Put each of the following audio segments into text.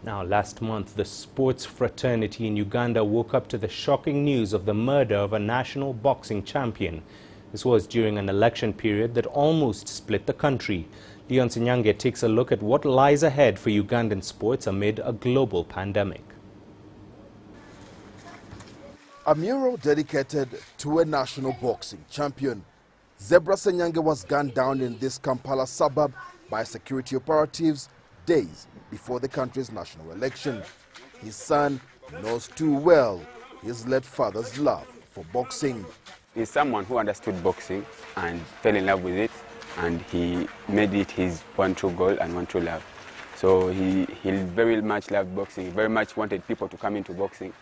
Now, last month, the sports fraternity in Uganda woke up to the shocking news of the murder of a national boxing champion. This was during an election period that almost split the country. Ssenyange takes a look at what lies ahead for Ugandan sports amid a global pandemic. A mural dedicated to a national boxing champion. Zebra Ssenyange was gunned down in this Kampala suburb by security operatives days before the country's national election. His son knows too well his late father's love for boxing. He's someone who understood boxing and fell in love with it, and he made it his one true goal and one true love. So he very much loved boxing, he very much wanted people to come into boxing.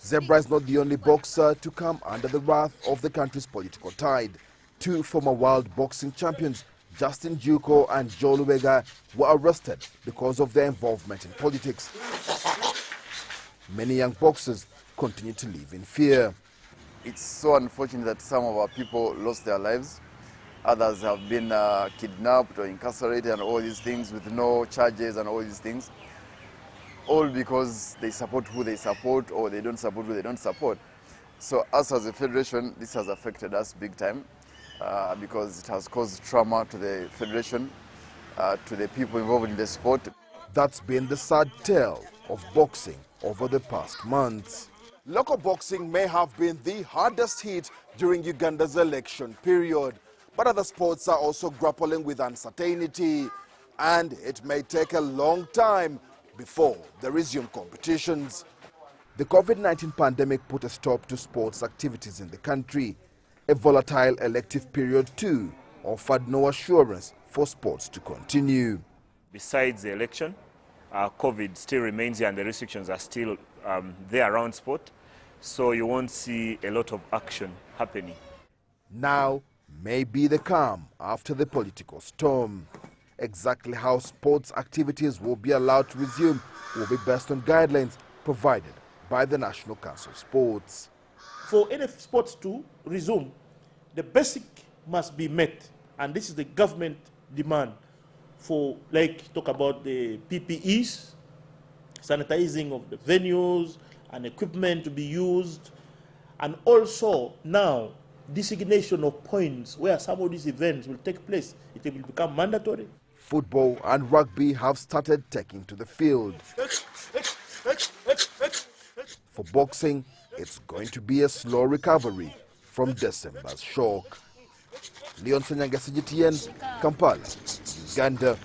Zebra is not the only boxer to come under the wrath of the country's political tide. Two former world boxing champions, Justin Juko and Joe Lubega, were arrested because of their involvement in politics. Many young boxers continue to live in fear. It's so unfortunate that some of our people lost their lives. Others have been kidnapped or incarcerated and all these things with no charges and all these things. All because they support who they support or they don't support who they don't support. So us as a federation, this has affected us big time because it has caused trauma to the federation, to the people involved in the sport. That's been the sad tale of boxing over the past months. Local boxing may have been the hardest hit during Uganda's election period, but other sports are also grappling with uncertainty, and it may take a long time before they resume competitions. The COVID-19 pandemic put a stop to sports activities in the country. A volatile elective period too offered no assurance for sports to continue. Besides the election, COVID still remains here and the restrictions are still there around sport, so you won't see a lot of action happening. Now may be the calm after the political storm. Exactly how sports activities will be allowed to resume will be based on guidelines provided by the National Council of Sports. For any sports to resume, the basic must be met, and this is the government demand for, like, talk about the PPEs, sanitizing of the venues and equipment to be used, and also now designation of points where some of these events will take place. It will become mandatory. Football and rugby have started taking to the field. For boxing, it's going to be a slow recovery from December's shock. Ssenyange, CGTN, Kampala, Uganda.